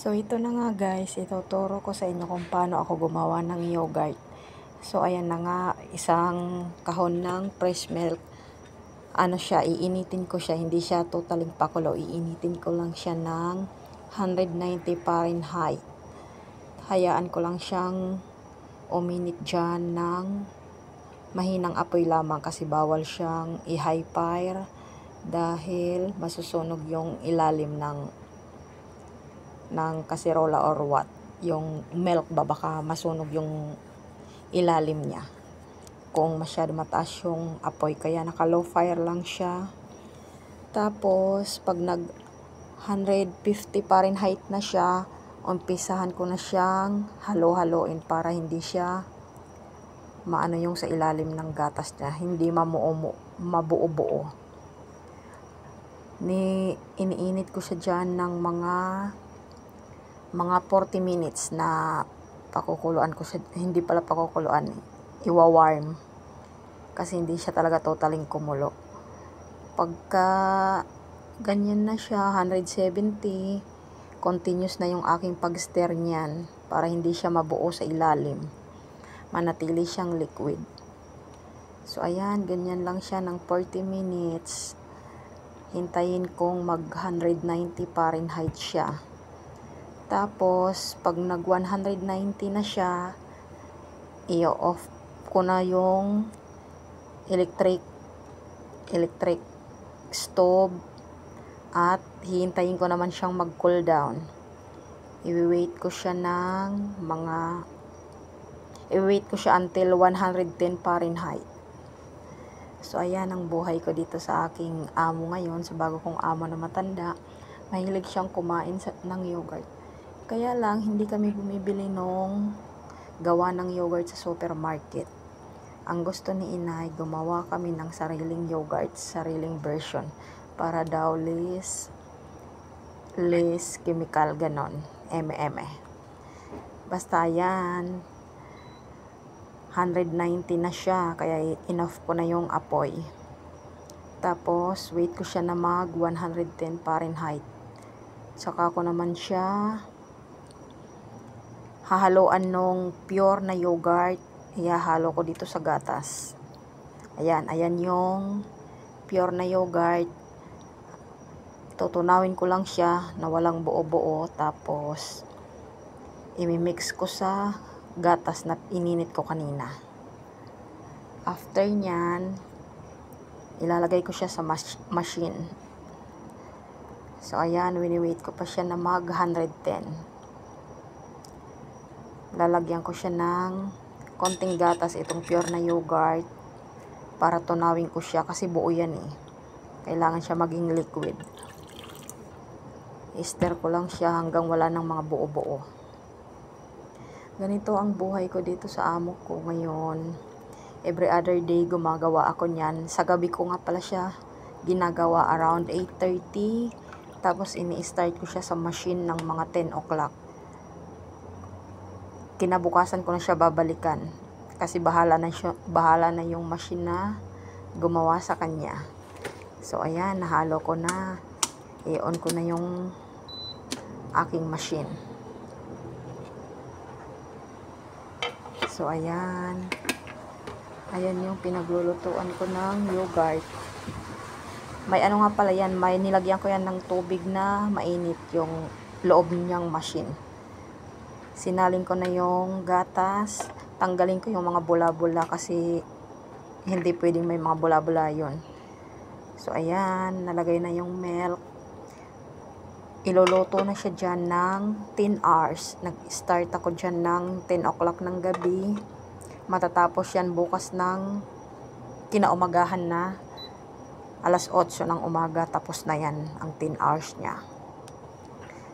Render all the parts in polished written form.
So, ito na nga guys, ituturo ko sa inyo kung paano ako gumawa ng yogurt. So, ayan na nga, isang kahon ng fresh milk. Ano siya, iinitin ko siya, hindi siya totaling pakulo. Iinitin ko lang siya ng 190 Fahrenheit. Hayaan ko lang siyang uminit dyan ng mahinang apoy lamang kasi bawal siyang i-high fire dahil masusunog yung ilalim ng kaserola or what, yung milk ba, baka masunog yung ilalim niya kung masyado mataas yung apoy, kaya naka low fire lang siya. Tapos pag nag 150 Fahrenheit na siya, umpisahan ko na siyang halo-haloin para hindi siya maano yung sa ilalim ng gatas niya, hindi mabuo-buo. Iniinit ko siya dyan ng mga 40 minutes na pakukuluan ko siya, hindi pala pakukuluan, iwa-warm kasi hindi siya talaga totaling kumulo. Pagka ganyan na siya, 170, continuous na yung aking pag-stir niyan para hindi siya mabuo sa ilalim, manatili siyang liquid. So ayan, ganyan lang siya ng 40 minutes. Hintayin kong mag 190 Fahrenheit siya. Tapos, pag nag 190 na siya, i-off ko na yung electric stove at hihintayin ko naman siyang mag-cool down. I-wait ko siya until 110 Fahrenheit. So, ayan ang buhay ko dito sa aking amo ngayon, sa bago kong amo na matanda. Mahilig siyang kumain ng yogurt. Kaya lang, hindi kami bumibili nung gawa ng yogurt sa supermarket. Ang gusto ni inay, gumawa kami ng sariling yogurt, sariling version. Para daw less chemical, ganon. Basta yan, 190 na siya, kaya enough ko na yung apoy. Tapos, wait ko siya na mag 110 Fahrenheit. Saka ko naman siya hahaluan nung pure na yogurt, ihahalo ko dito sa gatas. Ayan yung pure na yogurt. Tutunawin ko lang siya na walang buo-buo, tapos imimix ko sa gatas na ininit ko kanina. After nyan, ilalagay ko siya sa machine. So ayan, wini-wait ko pa siya na mag 110. Lalagyan ko siya ng konting gatas, itong pure na yogurt, para tunawin ko siya kasi buo yan eh. Kailangan siya maging liquid. I-stir ko lang siya hanggang wala ng mga buo-buo. Ganito ang buhay ko dito sa amo ko ngayon. Every other day gumagawa ako niyan. Sa gabi ko nga pala siya ginagawa around 8:30. Tapos ini-start ko siya sa machine ng mga 10 o'clock. Kinabukasan ko na siya babalikan kasi bahala na yung machine na gumawa sa kanya. So ayan, nahalo ko na, i-on ko na yung aking machine. So ayan yung pinaglulutuan ko ng yogurt. May ano nga pala yan, may nilagyan ko yan ng tubig na mainit, yung loob niyang machine. Sinalin ko na yung gatas, tanggalin ko yung mga bula-bula kasi hindi pwedeng may mga bula-bula yun. So ayan, nalagay na yung milk. Iluluto na siya dyan ng 10 hours. Nag-start ako dyan ng 10 o'clock ng gabi. Matatapos yan bukas ng kinaumagahan na, alas 8 ng umaga, tapos na yan ang 10 hours niya.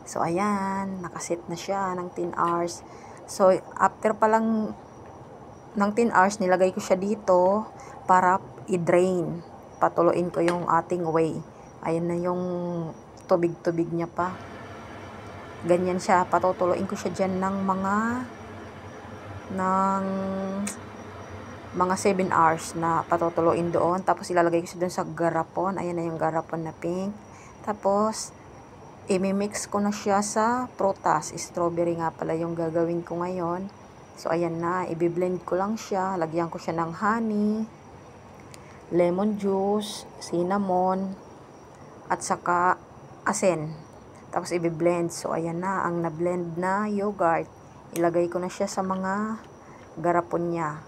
So, ayan, nakaset na siya ng 10 hours. So, after pa lang ng 10 hours, nilagay ko siya dito para i-drain. Patuloyin ko yung ating whey. Ayan na yung tubig-tubig niya pa. Ganyan siya. Patutuloyin ko siya dyan ng mga 7 hours na patutuloyin doon. Tapos, ilalagay ko siya doon sa garapon. Ayan na yung garapon na pink. Tapos, imimix ko na siya sa prutas. Strawberry nga pala yung gagawin ko ngayon. So, ayan na. Ibiblend ko lang siya. Lagyan ko siya ng honey, lemon juice, cinnamon, at saka asin. Tapos, ibiblend. So, ayan na. Ang na-blend na yogurt. Ilagay ko na siya sa mga garapon niya.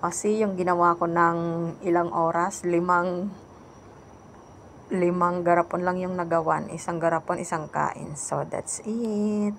Kasi yung ginawa ko ng ilang oras, limang garapon lang yung nagawan. Isang garapon, isang kain. So, that's it.